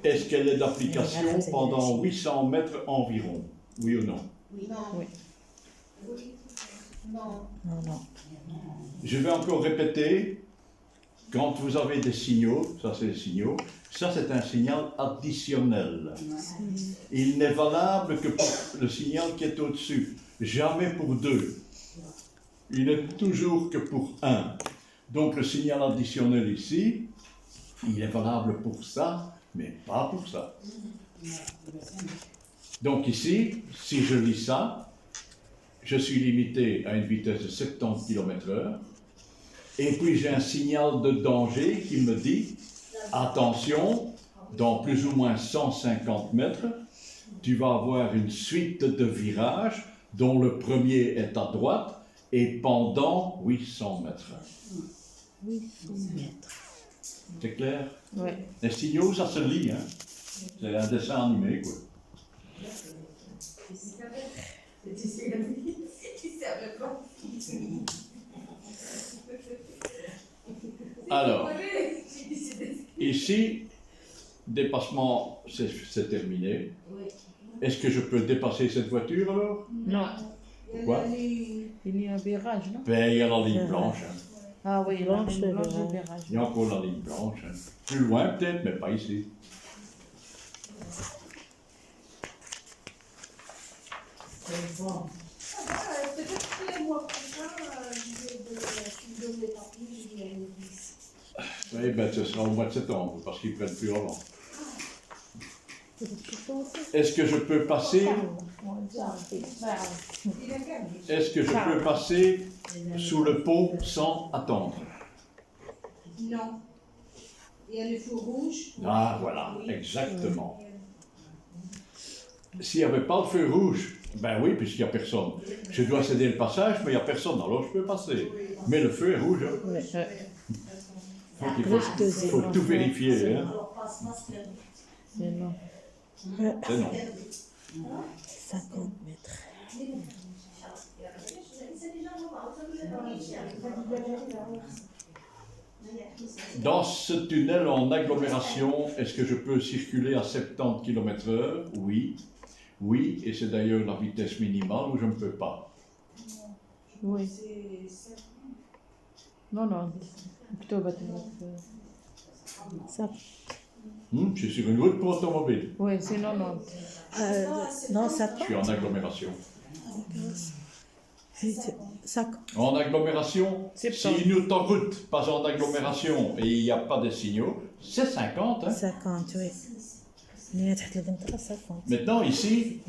est-ce qu'elle est d'application pendant 800 mètres environ? Oui ou non? Oui. Non. Oui. Non. Non. Je vais encore répéter, quand vous avez des signaux, ça c'est des signaux, ça c'est un signal additionnel. Il n'est valable que pour le signal qui est au-dessus, jamais pour deux. Il n'est toujours que pour un. Donc le signal additionnel ici, il est valable pour ça, mais pas pour ça. Donc ici, si je lis ça, je suis limité à une vitesse de 70 km/h, et puis j'ai un signal de danger qui me dit, attention, dans plus ou moins 150 mètres, tu vas avoir une suite de virages dont le premier est à droite et pendant 800 mètres. 800 mètres. C'est clair? Oui. Les signaux, ça se lit, hein? C'est un dessin animé, quoi. Alors, ici, dépassement, c'est terminé. Est-ce que je peux dépasser cette voiture alors? Non. Pourquoi? Il y a un virage, non? Ben, il y a la ligne blanche. Hein. Ah oui, Blanche, la ligne blanche le du virage. Il y a encore la ligne blanche. Hein. Plus loin peut-être, mais pas ici. Peut-être que le mois prochain, je donne les papiers, je viens à l'église. Oui, ben ce sera au mois de septembre, parce qu'ils prennent plus avant. Est-ce que je peux passer? Est-ce que je peux passer sous le pont sans attendre? Non. Il y a le feu rouge. Ah, voilà, exactement. S'il n'y avait pas le feu rouge, ben oui, puisqu'il n'y a personne. Je dois céder le passage, mais il n'y a personne, alors je peux passer. Mais le feu est rouge. Hein. Donc il faut tout vérifier. Hein. C'est non. C'est non. 50 mètres. Dans ce tunnel en agglomération, est-ce que je peux circuler à 70 km/h? Oui. Oui, et c'est d'ailleurs la vitesse minimale où je ne peux pas. Oui. Non. Plutôt bâtiment. Ça, Je suis sur une route pour automobile. Oui, c'est 90. non, ça Je suis en agglomération. En agglomération, C'est si une autoroute passe en agglomération et il n'y a pas de signaux, c'est 50. Hein. 50, oui. Mais 50. Maintenant, ici,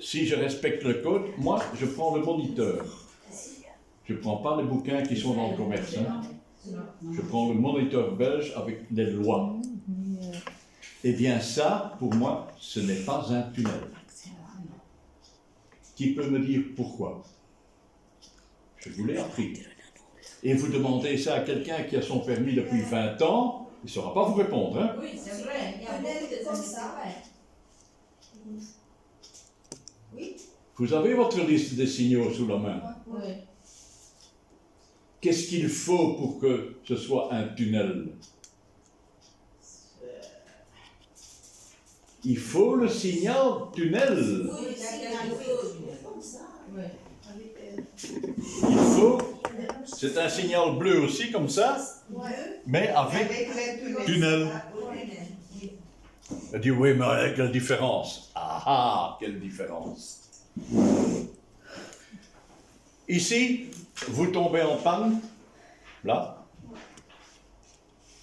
si je respecte le code, moi, je prends le moniteur. Je ne prends pas les bouquins qui sont dans le commerce. Hein. Je prends le moniteur belge avec les lois. Eh bien, ça, pour moi, ce n'est pas un tunnel. Qui peut me dire pourquoi? Je vous l'ai appris. Et vous demandez ça à quelqu'un qui a son permis depuis 20 ans, il ne saura pas vous répondre. Hein? Oui, c'est vrai. Il y a beaucoup comme ça. Oui. Vous avez votre liste des signaux sous la main. Oui. Qu'est-ce qu'il faut pour que ce soit un tunnel? Il faut le signal tunnel. Oui, il y a comme ça. Il faut. C'est un signal bleu aussi, comme ça, mais avec tunnel. Elle dit oui, mais quelle différence? Ah, quelle différence? Ici, vous tombez en panne, là.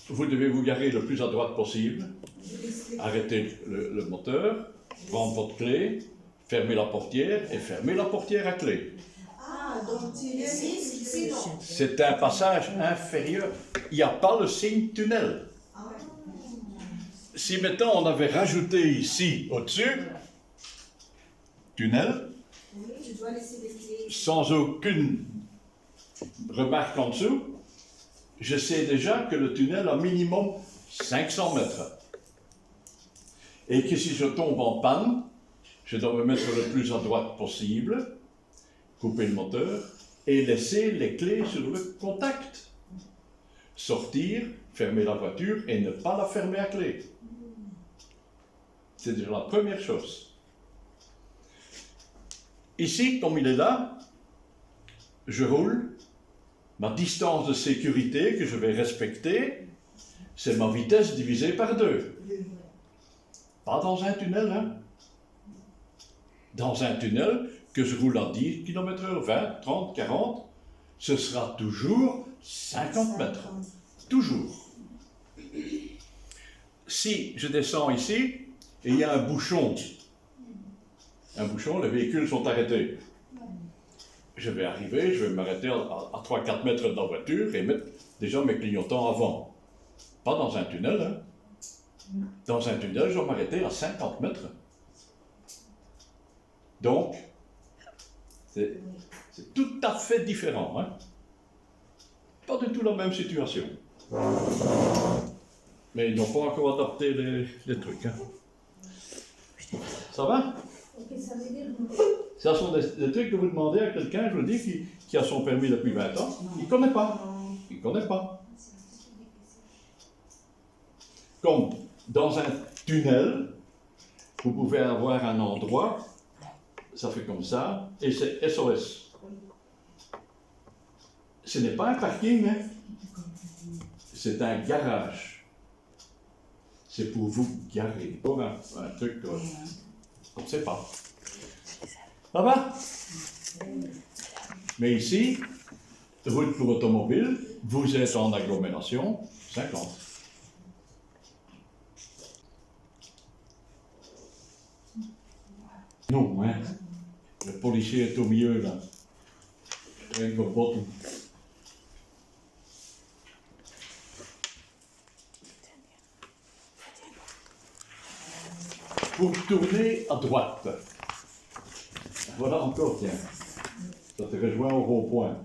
Vous devez vous garer le plus à droite possible. Arrêtez le moteur, prendre votre clé, fermer la portière et fermer la portière à clé. Ah, donc ici, non. C'est un passage inférieur. Il n'y a pas le signe tunnel. Si maintenant on avait rajouté ici, au-dessus, tunnel, Oui, je dois laisser les clés. sans aucune remarque en dessous, je sais déjà que le tunnel a minimum 500 mètres. Et que si je tombe en panne, je dois me mettre le plus à droite possible, couper le moteur et laisser les clés sur le contact. sortir, fermer la voiture et ne pas la fermer à clé. C'est déjà la première chose. Ici, comme il est là, je roule. Ma distance de sécurité que je vais respecter, c'est ma vitesse divisée par 2. Pas dans un tunnel, hein. Dans un tunnel, que je roule à 10 km/h, 20, 30, 40, ce sera toujours 50 mètres. Toujours. Si je descends ici, et il y a un bouchon, les véhicules sont arrêtés. Je vais arriver, je vais m'arrêter à 3-4 mètres de la voiture et mettre déjà mes clignotants avant. Pas dans un tunnel, hein. Dans un tunnel, je vais m'arrêter à 50 mètres. Donc, c'est tout à fait différent, hein. Pas du tout la même situation. Mais ils n'ont pas encore adapté les trucs, hein. Ça va? Ok, ça veut dire. Ce sont des trucs que vous demandez à quelqu'un, je vous dis, qui a son permis depuis 20 ans. Il ne connaît pas. Il ne connaît pas. Comme dans un tunnel, vous pouvez avoir un endroit, ça fait comme ça, et c'est SOS. Ce n'est pas un parking, hein. C'est un garage. C'est pour vous garer. Pour un truc, on ne sait pas. Ça va? Mais ici, route pour automobile, vous êtes en agglomération, 50. Non, hein. Le policier est au milieu, là. Avec vos bottes. Pour tourner à droite. Voilà encore, tiens. Ça te rejoint au rond-point.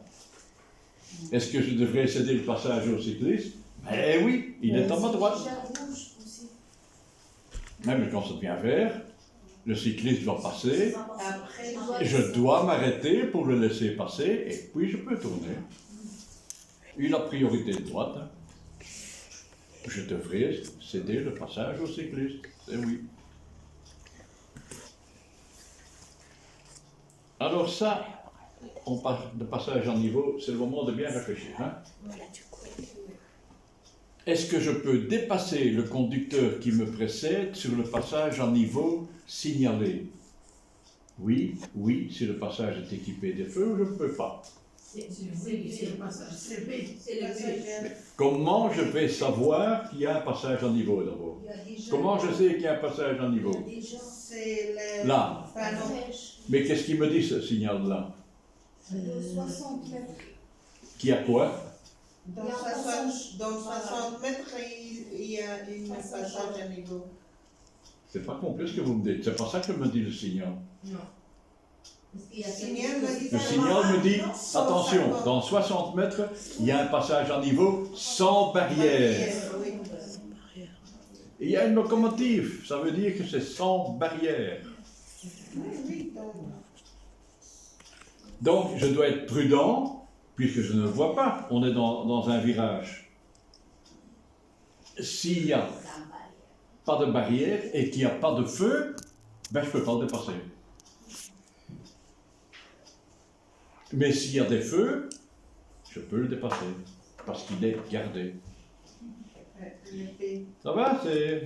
Est-ce que je devrais céder le passage au cycliste? Eh oui, il est à ma droite. Même quand ça devient vert, le cycliste va passer. Je dois m'arrêter pour le laisser passer et puis je peux tourner. Il a priorité de droite. Hein. Je devrais céder le passage au cycliste. Eh oui. Alors ça, on parle de passage en niveau, c'est le moment de bien réfléchir. Hein? Est-ce que je peux dépasser le conducteur qui me précède sur le passage en niveau signalé? Oui, oui, si le passage est équipé de feux, je ne peux pas. C'est le passage. C'est B. Mais comment je vais savoir qu'il y a un passage en niveau d'abord? Comment je sais qu'il y a un passage en niveau? Là. Mais qu'est-ce qu'il me dit ce signal-là? De 60 mètres. Qui a quoi? Dans 60 mètres, il y a un passage à niveau. C'est pas complet ce que vous me dites. C'est pas ça que me dit le signal. Non. Le signal me dit, attention, dans 60 mètres, il y a un passage en niveau sans barrière. Oui. Et il y a une locomotive, ça veut dire que c'est sans barrière. Oui, Donc, je dois être prudent, puisque je ne le vois pas. On est dans un virage. S'il n'y a pas de barrière et qu'il n'y a pas de feu, ben, je ne peux pas le dépasser. Mais s'il y a des feux, je peux le dépasser, parce qu'il est gardé. Ça va? C'est...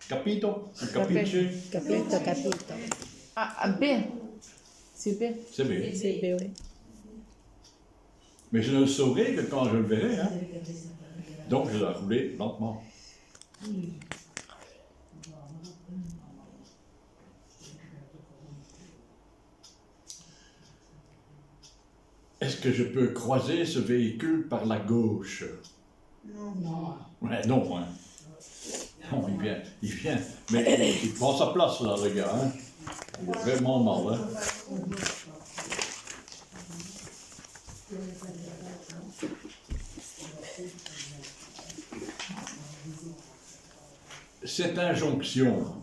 Capito? Capiche? Capito, capito. Ah, B. C'est B. C'est bien. C'est B, oui. Mais je ne le saurai que quand je le verrai. Hein. Donc, je dois rouler lentement. Est-ce que je peux croiser ce véhicule par la gauche? Non. Ouais, non, hein. Non, il vient. Mais il prend sa place, là, le gars. Hein. Il est vraiment mal, hein. Cette injonction,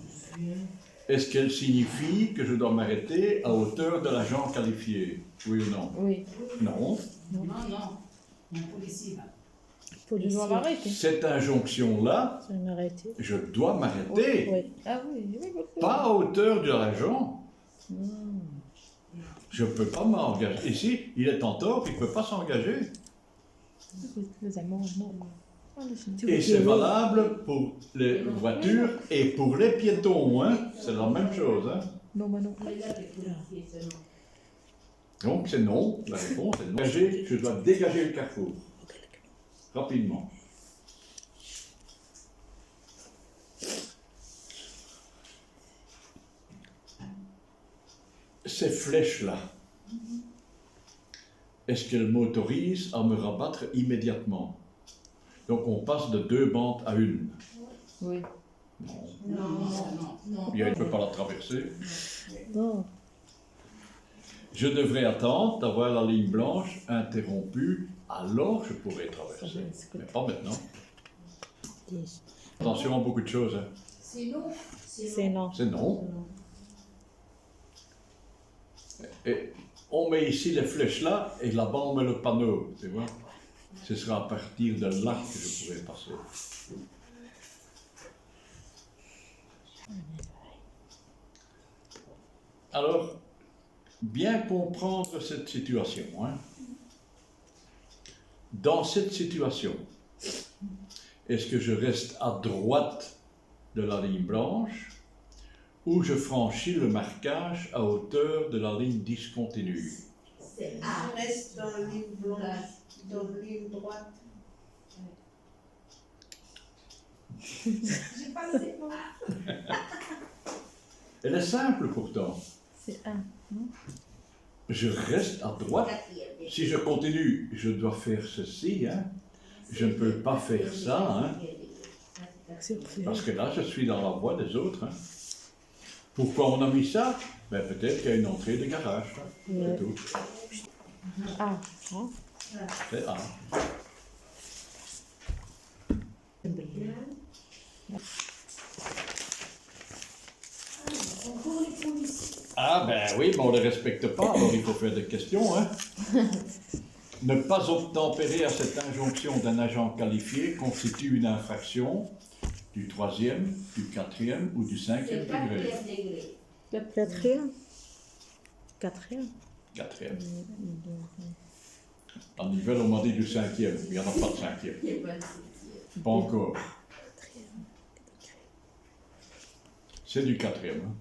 est-ce qu'elle signifie que je dois m'arrêter à hauteur de l'agent qualifié? Oui ou non? Oui. Non. Non, non. Un policier, là. Je Policier. dois m'arrêter. Cette injonction-là, Je vais m'arrêter. je dois m'arrêter. Oui. Ah oui, oui, oui. Pas à hauteur de l'agent. Je ne peux pas m'engager. Ici, il est en tort, il ne peut pas s'engager. Les Allemands, non. Ah, Et c'est valable pour les voitures et pour les piétons. Hein. C'est la même chose. Hein. non, mais non. Donc c'est non. La réponse est non. Je dois dégager le carrefour. Rapidement. Ces flèches-là, est-ce qu'elles m'autorisent à me rabattre immédiatement? Donc on passe de 2 bandes à 1. Oui. Non. Non. Il ne peut pas la traverser. Non. Je devrais attendre d'avoir la ligne blanche interrompue, alors je pourrais traverser. Mais pas maintenant. 10. Attention à beaucoup de choses. Hein. C'est non. C'est non. C'est non. Et on met ici les flèches là, et là-bas on met le panneau, tu vois. Ce sera à partir de là que je pourrai passer. Alors, bien comprendre cette situation. Hein. Dans cette situation, est-ce que je reste à droite de la ligne blanche ou je franchis le marquage à hauteur de la ligne discontinue? Je reste dans la ligne blanche, dans la ligne droite. J'ai pas le débat. Elle est simple pourtant. C'est un. Je reste à droite. Si je continue, je dois faire ceci. Hein. Je ne peux pas faire ça. Hein. Parce que là, je suis dans la voie des autres. Hein. Pourquoi on a mis ça? Ben, peut-être qu'il y a une entrée de garage. Hein. C'est tout. Ah. C'est A. Encore les policiers. Ah ben oui, mais on ne les respecte pas, alors il faut faire des questions. Hein. Ne pas obtempérer à cette injonction d'un agent qualifié constitue une infraction du 3e, du 4e ou du 5e degré. Quatrième. Quatrième. 4e. En Nivelles, on m'a dit du 5e, il n'y en a pas de 5e. Pas encore. C'est du 4e. Hein.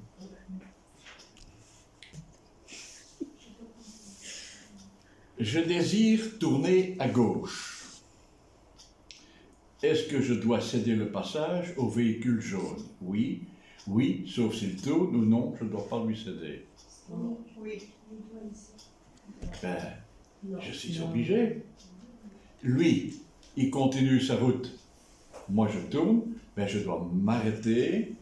Je désire tourner à gauche. Est-ce que je dois céder le passage au véhicule jaune? Oui. Oui, sauf s'il tourne ou non, je ne dois pas lui céder. Oui. Ben, je suis obligé. Lui, il continue sa route. Moi, je tourne, ben, je dois m'arrêter,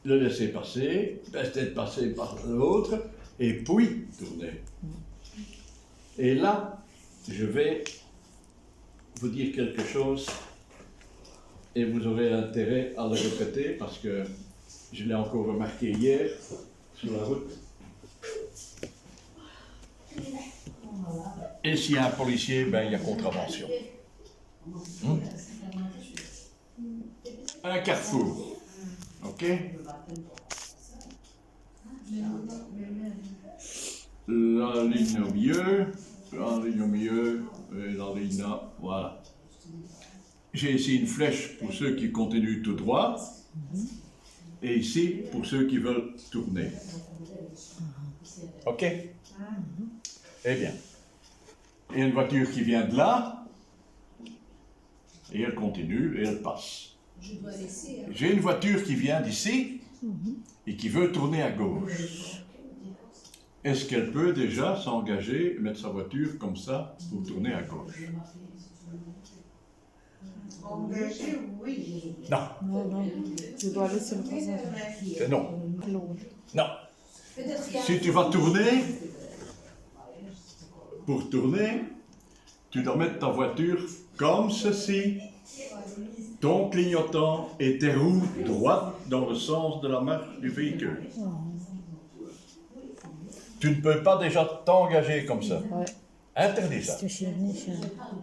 le laisser passer, peut-être passer par l'autre, et puis tourner. Et là, je vais vous dire quelque chose et vous aurez intérêt à le répéter parce que je l'ai encore remarqué hier sur la route. Et s'il y a un policier, ben, il y a contravention. Un carrefour. OK? La ligne au milieu, la ligne au milieu, et la ligne là, voilà. J'ai ici une flèche pour ceux qui continuent tout droit, et ici pour ceux qui veulent tourner. OK? Eh bien, il y a une voiture qui vient de là, et elle continue, et elle passe. Je dois laisser. J'ai une voiture qui vient d'ici, et qui veut tourner à gauche. Est-ce qu'elle peut déjà s'engager, mettre sa voiture comme ça pour tourner à gauche? Engagé, oui. Non, Non, non. Je dois laisser le passage. c'est non. L'autre. Non. Peut-être qu'il y a Si tu vas tourner, pour tourner, tu dois mettre ta voiture comme ceci, ton clignotant et tes roues droites dans le sens de la marche du véhicule. Tu ne peux pas déjà t'engager comme ça. Ouais. Interdit ça. تمشي لهناش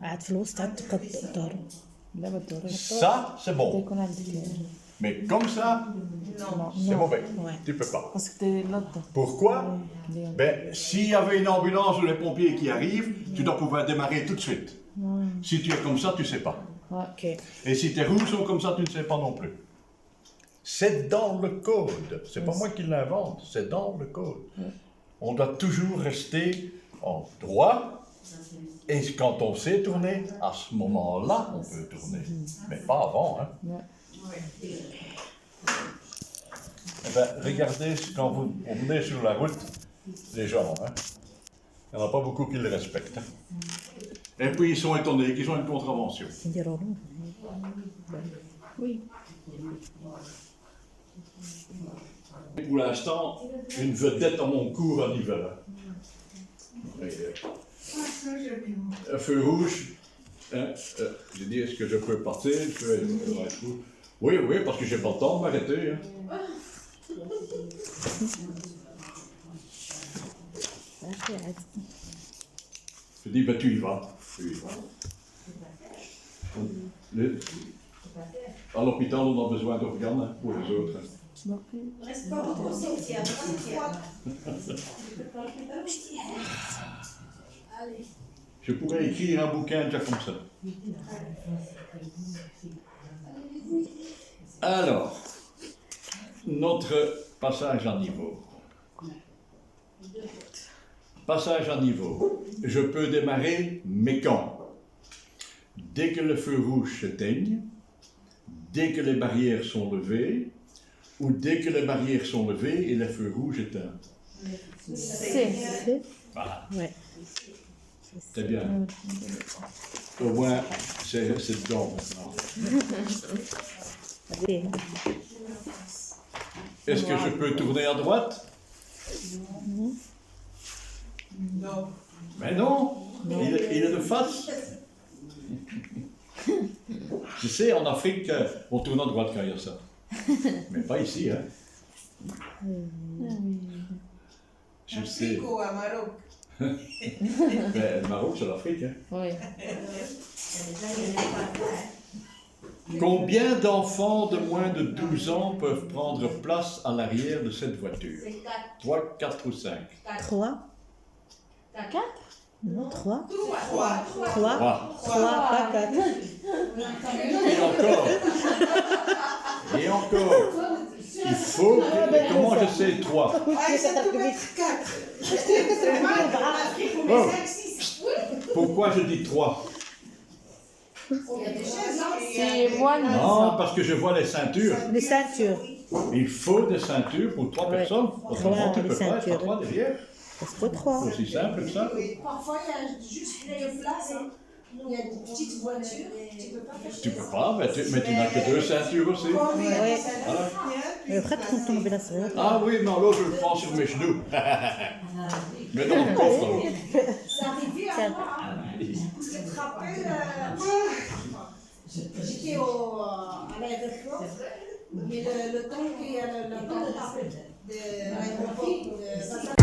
عاد في الوسط عاد تبقى تدور. لا ما تدورش. Ça, c'est bon. يكون عندك. Mais comme ça, c'est mauvais. Ouais. Tu peux pas. باسكو تي لابد. Pourquoi? Ben, s'il y avait une ambulance ou les pompiers qui arrivent, tu dois pouvoir démarrer tout de suite. Si tu es comme ça, tu ne sais pas. Ok. Et si tes roues sont comme ça, tu ne sais pas non plus. C'est dans le code. C'est pas moi qui l'invente, c'est dans le code. On doit toujours rester en droit. Et quand on sait tourner, à ce moment-là, on peut tourner. Mais pas avant. Hein. Eh ben, regardez quand vous promenez sur la route, les gens. Hein. Il n'y en a pas beaucoup qui le respectent. Hein. Et puis ils sont étonnés qu'ils ont une contravention. نديرو له. Oui. Pour l'instant, une vedette à mon cours à Nivelles. Un feu rouge. Hein, j'ai dit, est-ce que je peux passer? Oui, oui, parce que j'ai pas le temps de m'arrêter. Hein. صافي عاد. Je dis, ben tu y vas. Tu y vas. À l'hôpital, on a besoin d'organes hein, pour les autres. Hein. Reste pas au cimetière, allez. Je pourrais écrire un bouquin déjà comme ça. Alors, notre passage à niveau. Passage à niveau. Je peux démarrer, mais quand? Dès que le feu rouge s'éteigne, dès que les barrières sont levées, ou dès que les barrières sont levées et le feu rouge éteint. C'est. Voilà. Ouais. C'est bien. Au moins, c'est dedans maintenant. Allez. Est-ce que je peux tourner à droite? Non. Mais non, il est de face. Tu sais, en Afrique, on tourne à droite quand il y a ça. Mais pas ici, hein. Je sais. Afrique ou à Maroc? Mais le Maroc, c'est l'Afrique, hein. Oui. Combien d'enfants de moins de 12 ans peuvent prendre place à l'arrière de cette voiture? 3, 4 ou 5? 3. 4. Non, 3. 3. 3. 3, pas 4. Et encore. Et encore. Il faut que... Comment je sais 3? Ah, ça peut mettre 4. Oh. Pourquoi je dis 3? C'est moins de Non, parce que je vois les ceintures. Les ceintures. Il faut des ceintures pour 3 Ouais. personnes. Autrement, tu ne Les peux pas être à ceintures. 3 derrière. C'est pas 3. C'est aussi simple que ça. Parfois, il y a juste une place. Hein. Il y a une petite voiture. Tu peux pas faire Tu peux pas, mais tu n'as que 2 ceintures aussi. Ouais. Voilà. Mais après, tu tombes bien sûr. Ah oui, non, l'autre, je le prends sur mes genoux. Mais dans le coffre, alors. C'est arrivé à moi. Hein. Je te rappelle, j'étais à l'aéroport, mais le temps qu'il y a le temps de l'aéroport,